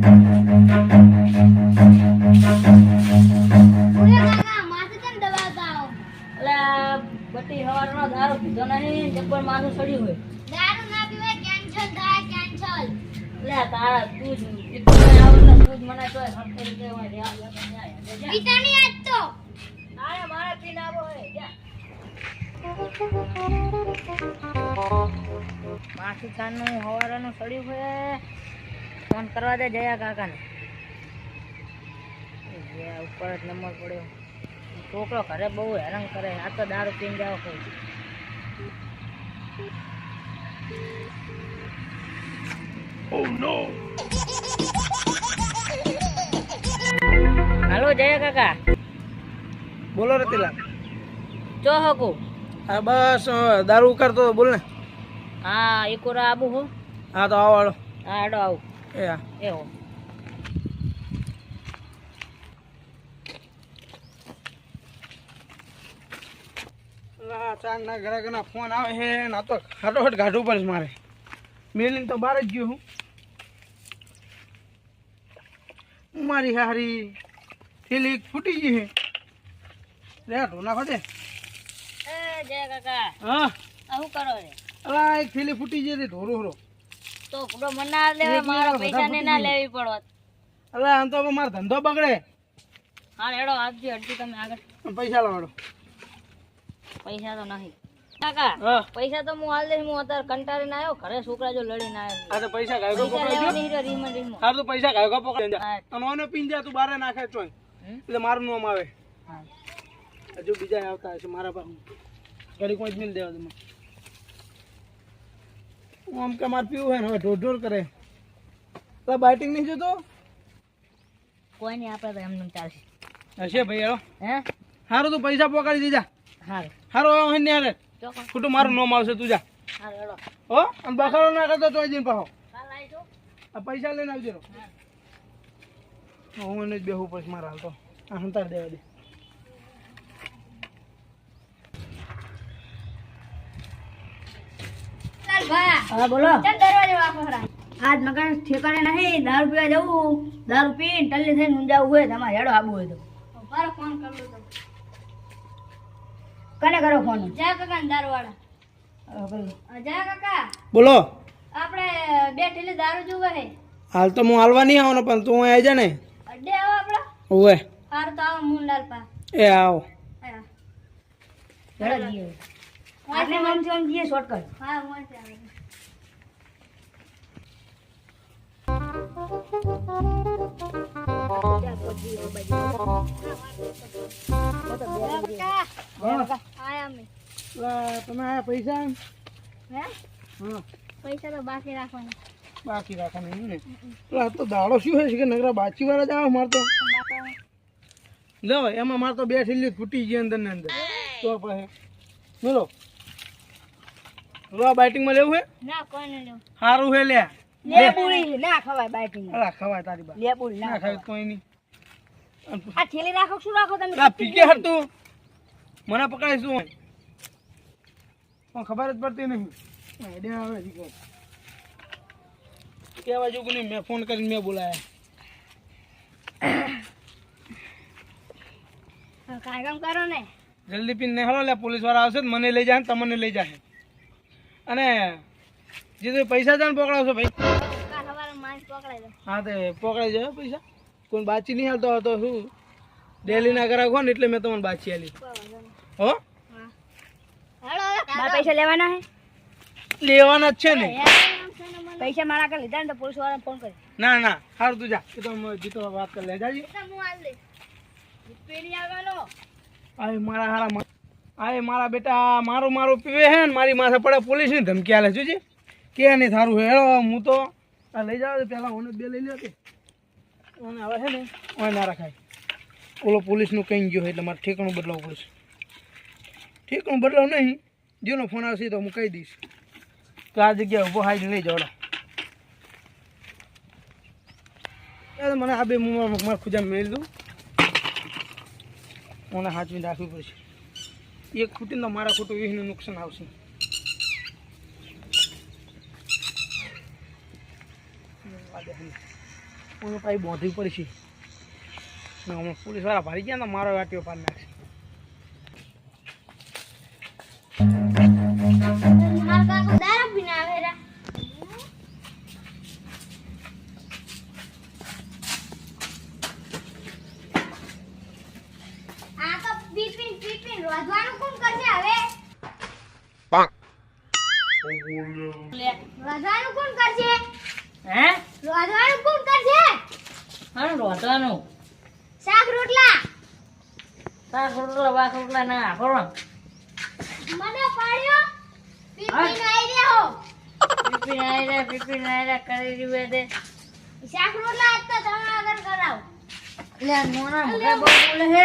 બટી હવારનો દારૂ પીધો નહીં જબર માથું સડ્યું હોય. દારૂ ના પીવાય કેન્સલ થાય કેન્સલ. લે તારા તું જ આવડે તું જ મને તોય હરખે રીતે હોય રે આ પીતાની આજ તો મારે પીને આવો હે જા માથું ચાનું હવારનું સડ્યું હોય. ફોન કરવા દે જયા કાકાને. ઉપર જ નંબર પડ્યો. છોકરો ઘરે બહુ હેરાન કરે. આ તો દારૂ પીને જાવ કોઈ. Oh no. હાલો જયા કાકા. બોલો રતીલા. ચો હકુ. હા બસ દારૂ ઉકાળતો તો બોલ ને. હા એકોરા આબુ હો. હા તો આવો હાલો. હા હેડો આવું. એ હા એવો. ચાર ના ઘરે ફોન આવે છે ના તો ફટાફટ કાઢવું પડે મારે. મેલીને તો બહાર જ ગયો હું. મારી હારી થેલી ફૂટી ગઈ છે. રે ઢોના ખોદે. એ જય કાકા. હા આ શું કરો રે? અલા એક થેલી ફૂટી ગઈ હતી ઢોરો ઢોરો. તો ફૂટો મને ના લેવા મારા પૈસા ને ના લેવી પડત. અલા આમ તો મારો ધંધો બગડે. હા હેડો આપજો અડધી તમે આગળ. પૈસા લાવડો. પૈસા તો નહીં કાકા. હા પૈસા તો હું હાલ દઈશ. હું અત્યારે કંટાળીને આવ્યો ઘરે છોકરા જો લડીને આવ્યો. આ તો પૈસા ગાયકો પૈસા પકડાઈ લેવાની ગયો. હીરો રીમો. તાર તો પૈસા ગાયકો પકડી જા. હા. અને ઓને પીન જા તું બારે નાખે ચોય. એટલે મારું નામ આવે. હા. હજુ બીજા આવતા હશે મારા પાસે. ઘડી કોઈ જ નહીં દેવા તમે. હું આમ કે મારે પીવું હોય ને હવે ઢોર ઢોર કરે. તો બાઇટિંગ નહીં જોતો. કોઈ નહીં આપણે તો એમને ચાલશે. હશે ભાઈ હેલો. હે સારું તું પૈસા પકડી દીધા. હા સારું હવે ને યાર ચોક્કસ. ખોટું મારું નામ આવશે તું જા. હા હેડો. હો અને બખાડો ના કરતો તો જઈને પાહો. કાલ આવીશું. આ પૈસા લઈને આવજો. હું એને જ બેહવું પડશે મારા હાલ તો. આ હંતાર દેવા દે. ચાલ ભાઈ હા બોલો. ચાલ દરવાજો વાપરો રા. આજ મકાન ઠેકાણે નહીં. દારૂ પીવા જવું. દારૂ પીને ટલ્લી થઈને ઊંઝાવું હોય તમારે હેડો આબુ હોય તો. મારો ફોન કર લો તો. કને કરો ફોન? જય કાકા ને દારૂવાળા. જય કાકા બોલો. આપણે બે ઠેલી દારૂ જોવે હે. હાલ તો હું હાલવા નહીં આવવાનો પણ તું આવી જા ને. અડ્ડે આવો આપડે. ઓવે હાર તો આવો મુંડાલ પા. એ આવો. હા હેડો જીએ. આપણે મમથી આમ જીએ શોર્ટકટ. હા હું છે આવે. હા. આયા મે. તમે આયા પૈસા. હે હા પૈસા તો બાકી રાખવાના. બાકી રાખવાનું એમ ને. આ તો દાડો શું હોય છે કે નગરા બાચી વાળા જ આવે મારતો. લો એમાં મારતો બે ઠેલી ફૂટી ગઈ અંદર ને અંદર. તો પછી બોલો લો બાઇટિંગમાં લેવું હે. ના કોઈ ન લેવું. સારું હે લે. લેબુડી ના ખવાય બાઈટિંગ. અલા ખવાય તારી બા. લેબુડી ના ના ખાય ખવાય. કોઈ નહીં. આ થેલી રાખો શું રાખો તમે? આ પીકે હરતું મને પકડાઈશું પણ ખબર જ પડતી નહીં. આઈડિયા આવે છે કેવા જોગું નહીં. મેં ફોન કરીને મેં બોલાયા. કાયમ કરો ને. જલ્દી પીને હલો લે. પોલીસ વાળા આવશે તો મને લઈ જાય ને તમને લઈ જાય. અને જે તમે પૈસા જાણ પકડાવશો ભાઈ. કાલ સવારે માણસ પકડાઈ દો. હા તે પકડાઈ જાય પૈસા. કોઈ બાચી નહીં હાલતો તો શું ડેલીના ગ્રાહક હોય ને એટલે મેં તમને બાચી આલી. હો મારા પૈસા લેવાના હે? લેવાના જ છે ને. પૈસા મારા આગળ લીધા ને તો પોલીસ વાળાને ફોન કરી. ના ના સારું તું જા. એ તો જીતો વાત કરી લે જાજી. હું હાલ દે. પેલી આવવાનો. આ મારા હારા આ મારા બેટા મારું પીવે હે ને મારી માથે પડે પોલીસની ધમકી આલે જોજી. કે નહીં થારું હેડો હું તો આ લઈ જાવ પેલા ઓને બે લઈ લ્યો કે ઓને આવે છે ને ઓને ના રખાય. ઓલો પોલીસનું કહી ગયો એટલે મારે ઠેકાણું બદલાવવું પડશે. ઠેકાણું બદલાવ નહીં જેનો ફોન આવશે તો હું કહી દઈશ તો આ જગ્યાએ ઊભો હાઈ લઈ જાવ. મને આ બે મારા ખુજા મેળ દઉં. મને હાચવીને રાખવી પડશે. એક ખૂટીને તો મારા ખોટું 20નું નુકસાન આવશે. મને પાછી બોંધવી પડશે ને હમણાં પોલીસવાળા ભારી ગયા ને મારો વાટીઓ પાડી નાખશે. મારા કાકા દારૂ પીને આવે રા. આ તો પીપીન રોજવાનું કોણ કરશે હવે? રોજવાનું કોણ કરશે? હે રોજવાનું કોણ કરશે? હા રોટવાનું શાક રોટલા. શાક રોટલા વાક રોટલા ના કરો મને પાડ્યો પીપીન આઈ રહ્યો. પીપી નાયરા કરી રહ્યું દે શાક રોટલા આજ તો તમે આગળ કરાવ. એટલે મોના મોટા બહુ બોલે છે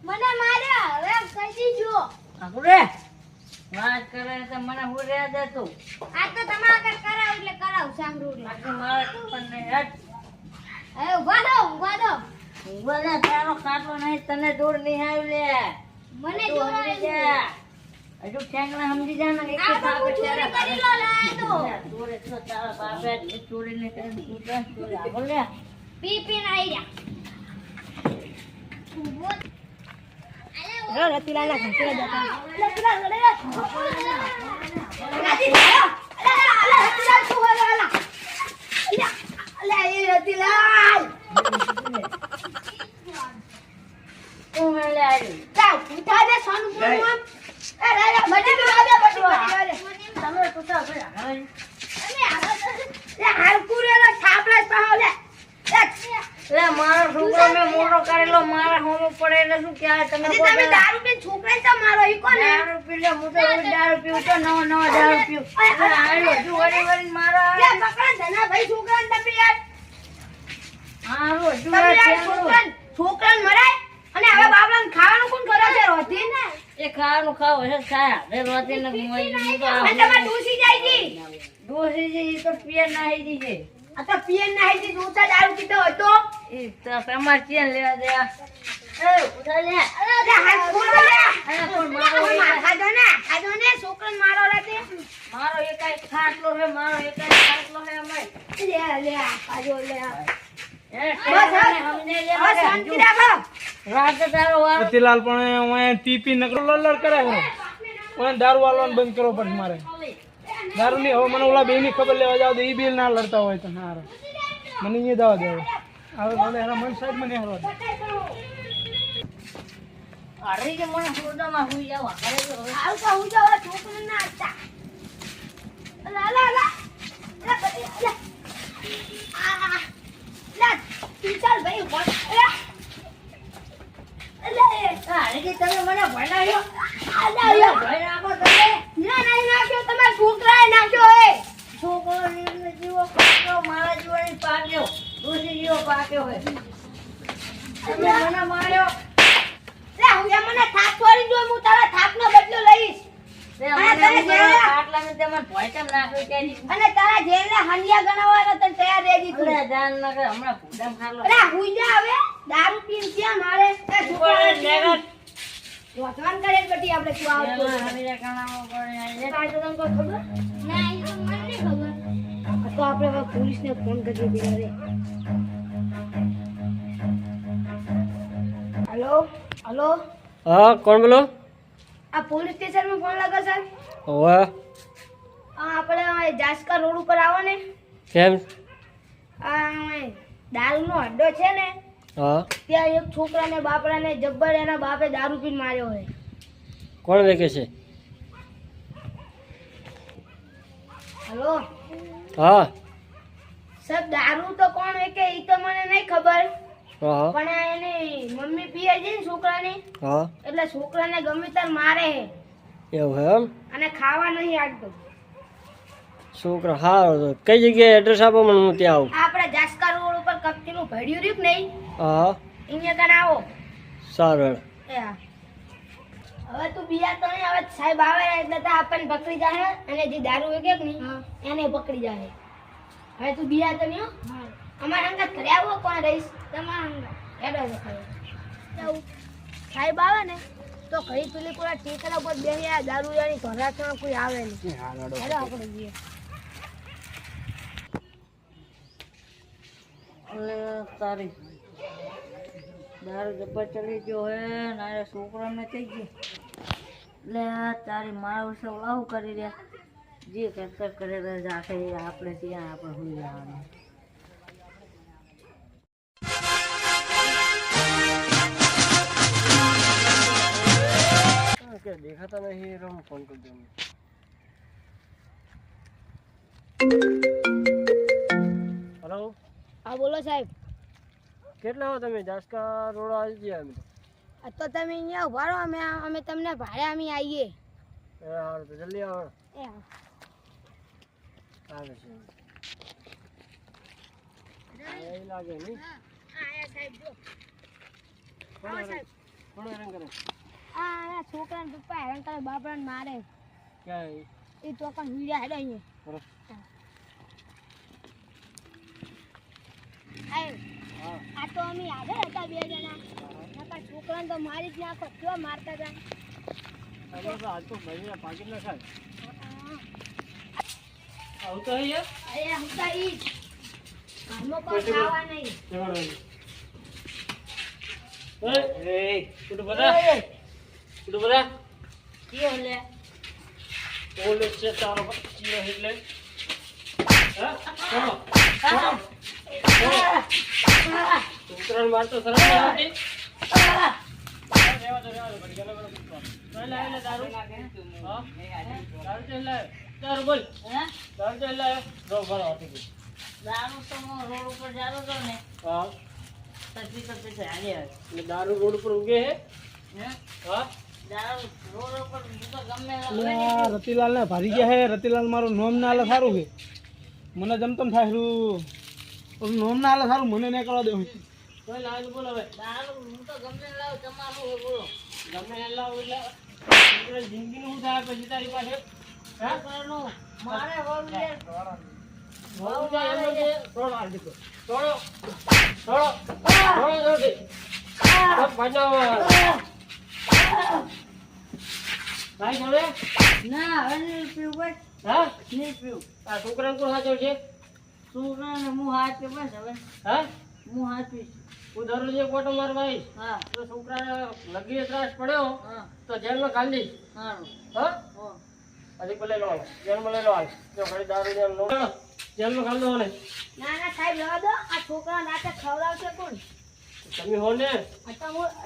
મને માર્યા હવે કહી દીજો. આકુરે વાત કરે તો મને હું રે દે તું આજ તો તમે આગળ કરાવ એટલે કરાવ શાક રોટલા. બાકી મારે પણ હેડ એ ઉભા દો. બોલે તારો ખાટલો નહીં તને દૂર નહીં આવ્યું લે મને તું જોરાય સમજી જા હજુ ઠેંગણા સમજી જા ને એક આ તો હું ચોરી કરી લો લાય તો. ચોરે તો તારા બાપે ચોરી ને કરી તું ચોરી આગળ લે પીપીન આઈ રહ્યા. રતિલાના ઘંટે જતા તું મને લે આવી તમે પૂછા ભાઈ લે મારો છોકરો મેં મોટો કરેલો મારા હોમો પડે એટલે શું ક્યારે તમે દારૂ પી લે હું તો રોજ દારૂ પીવું તો નવો દારૂ પીવું આયો હજુ વળી મારો હારું હજુ છોકરાને મરાય અને હવે બાબલાને ખાવાનું કોણ કરે છે રોતી ને? એ ખાવાનું ખાવ હે સાયા રે રોતી ને મોઈ અને તમારે ડૂસી જાય છે. દોસી જે ઈ તો પિયર નાહી દી છે આ તો પીએન ના હૈતી દૂસરા દારૂ પીતો હતો. ઈ તો તમાર ચેન લેવા દે એ ઉઠા લે અરે હાથ ખોલ લે. અરે કોણ મારો ખાધો ને છોકરાને મારો રાતે. મારો એકાય ખાટલો હે મારો એકાય ખાટલો હે અમાય લે ખાધો લે. એ ટેને હમને લે હવે શાંતિ રાખો. રાત તારો વારો રતિલાલ પણ ઓય પી નકરો લલર કરે છે ઓય દારૂ વાળવાનું બંધ કરવો પડશે મારે દારૂ ની હવે મને ઓલા બેની ખબર લેવા જાવ તો ઈ બેલ ના લડતા હોય તો હારો મને અહીંયા દવા દેવો હવે મને એના મન સાઈડ મને હારવા દે અરે કે મને હોદામાં હુઈ જાવ અરે તો હવે આવ તો હું જો છોકરાને ના હતા. લા લે ચાલ ભાઈ બોલ. અરે કે તમે મને ભણાયો અલ્યા ભાઈ આપો તમે ના નહીં નાખ્યો તમારા છોકરાએ નાખ્યો હે. છોકરો ને જીવો પાક્યો મારા જીવની પાક્યો દોસી જીવો પાક્યો હે તમે મને માર્યો લે હું મને થાપ છોડી દો હું તારા થાપનો બદલો લઈશ. તે મને આટલા મે તમને ભોયકમ નાખ્યો કેરી અને તારા જેલને હંડિયા ગણાવવાનો તને તૈયાર રહી અરે દીધું. જાન નગર હમણાં ભૂડામ ખાલો અરે હુઈ જા હવે દારૂ પીન ક્યાં મારે એ છોકરાને નેગર વસવાન કરે બટી આપણે તું આવતો હમીરા કણાવો પડે આ તો તને કોઈ ખબર ના એ તો મને નહીં ખબર. આ તો આપણે હવે પોલીસને ફોન કરી દીધો રે. હેલો હા કોણ બોલો આ પોલીસ સ્ટેશનમાં ફોન લાગે સર. હવે આપણે જાસકા રોડ ઉપર આવો ને કેમ આ દારૂનો અડ્ડો છે ને હા ત્યાં એક છોકરાને બાપડાને જબ્બર એના બાપે દારૂ પીને માર્યો હોય. કોણ વેકે છે હેલો હા સર દારૂ તો કોણ વેકે એ તો મને નહીં ખબર હા પણ આ એની મમ્મી પીએ છે ને છોકરાની હા એટલે છોકરાને ગમે ત્યારે મારે છે એવું હે એમ અને ખાવા નહીં આપતું. છોકરા હારો તો કઈ જગ્યાએ એડ્રેસ આપો મને હું ત્યાં આવું આપણે જાસકા રોડ ઉપર કપચીનું ભેડ્યું રહ્યું કે નહીં હા અહીંયા કણ આવો. સારું હેડ. એ હા. હવે તું બીજા તો નહીં હવે સાહેબ આવે એટલે તો આપણને પકડી જાય અને જે દારૂ વેચે કે નહીં એને પકડી જાય. હવે તું બીજા તો નહીં હો. અમારા અંગત ઘરે આવો કોણ રહીશ તમારા અંગત હેડો છે ખરે. સાહેબ આવે ને તો ઘડી પેલી પૂરા ટેકરા પર બેહ્યા દારૂ યાની ઘરાકમાં કોઈ આવે નહીં. હેડો આપણે જઈએ. એટલે તારી દારૂ જબ્બર ચડી ગયો હે ને આ છોકરાને થઈ ગયો એટલે આ તારી મારા વિશે આવું કરી રહ્યા જે કરતા કરે રાખે આપણે ત્યાં આપણે હોઈ જવાનું કે દેખાતા નહીં એટલે હું ફોન કરી દઉં હેલો હા બોલો સાહેબ કેટલા હો તમે જાસકા રોડ આવી ગયા અમે આ તો તમે અહીંયા ઉભા રહો અમે તમને ભાડે અમે આવીએ એ હારું તો જલ્દી આવો એ હા. આવે છે એ લાગે નહીં આયા સાહેબ જો થોડો હેરાન કરે આ છોકરાને પપ્પા હેરાન કરે બાપરાને મારે ક્યાં એ તો કણ હીરા હેડે અહીંયા બરો હા આ તો અમે આગળ હતા બે જણા નકર છોકરાને તો મારી જ નાખો કેવા મારતા હતા તમે તો હાલ તો ભાઈને પાકીટ ના ખાય આવું તો અહીંયા અરે હું તો ઈ ઘરમાં કોઈ ખાવા નહીં કુટું બધા કયો લે ઓલે છે તારો ચીરો એટલે હા છોકરાને મારતો સરસ ના હતી રેવા દો ઘડી ગલે દારૂ હા દારૂ ચાલ દારૂ બોલ હે દારૂ ચાલ રો ભરો હતી દારૂ તો હું રોડ ઉપર જાતો હતો ને હા પછી હાલે એટલે દારૂ રોડ ઉપર ઉગે હે હે હા દારૂ રોડ ઉપર હું તો ગમે રતિલાલ ને ભારી ગયા હે રતિલાલ મારું નોમ ના હાલે સારું છે મને જમતમ થાય નોમ ના હાલે સારું મને નહીં કરવા દેવું કોઈ લાવ બોલ હવે દારૂ હું તો ગમે લાવ તમારું હોય બોલો ગમે એ લાવ એટલે જિંદગીનું શું થાય પછી તારી પાસે હા કરવાનું મારે હોવું છે બહુ જાય એમ નથી થોડો હાલ દીધો થોડો દે ભાઈ જોડે ના હવે નહીં પીવું બસ હા નહીં પીવું આ છોકરાને કોણ સાચવ છે છોકરાને હું હાથ પીવું બસ હવે હા હું હાથ પીશ હું દરરોજ એક ઓટો મારવા આવીશ હા તો છોકરાને લગી ત્રાસ પડ્યો હા તો જેલમાં ખાલી દઈશ સારું હા હો હજી ભલે લો જેલમાં લઈ લો હાલ જો ઘડી દારૂ જેમ લો જેલમાં ખાલી દો ને ના ના સાહેબ રહેવા દો આ છોકરા રાતે ખવડાવશે કોણ તમે હો ને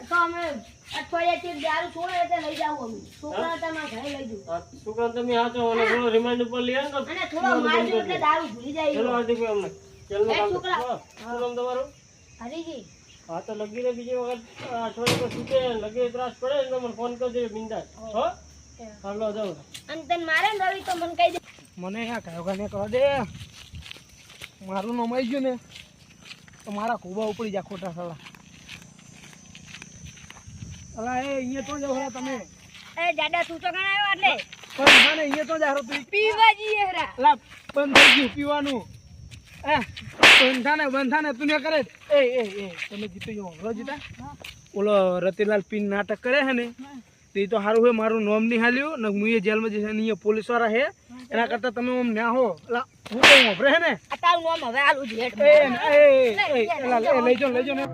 તો અમે અઠવાડિયાથી દારૂ છોડે એટલે લઈ જાવ અમે છોકરા તમારા ઘરે લઈ જવું આ છોકરાને તમે હાચો અને થોડો રિમાન્ડ ઉપર લઈ આવો ને અને થોડો મારજો એટલે દારૂ ભૂલી જાય ચલો હાર્દિક ભાઈ અમને જેલમાં એ ખાલી છોકરા. દો. શું નામ તમારું હરીજી હા તો લગીને બીજી વખત અઠવાડિયે પર છૂટે લગી ત્રાસ પડે ને તો મને ફોન કરી દેજો બિંદાસ હો હાલો જાઉં અને તને મારે ને રવિ તો મને કહી દે મને આ કયો ગાને કરવા દે મારું નામ આવી ગયું ને તો મારા ખોબા ઉપડી જાય ખોટા સલા અલા એ અહીંયા તો જાવ તમે એ દાદા તું તો ગણાયો એટલે પણ ના ને અહીંયા તો જાવ તું પીવા જઈએ હરા અલા બંધ થઈ ગયું પીવાનું બંધા ને તું ને કરે તમે જીતી જાઓ બરો જીતા ઓલો રતિલાલ પીન નાટક કરે છે ને તે તો સારું હોય મારું નામ નહીં હાલ્યું ને હું એ જેલમાં જઈશ અને અહીંયા પોલીસ વાળા હે એના કરતા તમે આમ ના હો અલા હું તો વાપરે હે ને આ તારું નામ હવે આલું જ હેઠ લઈ જાઓ ને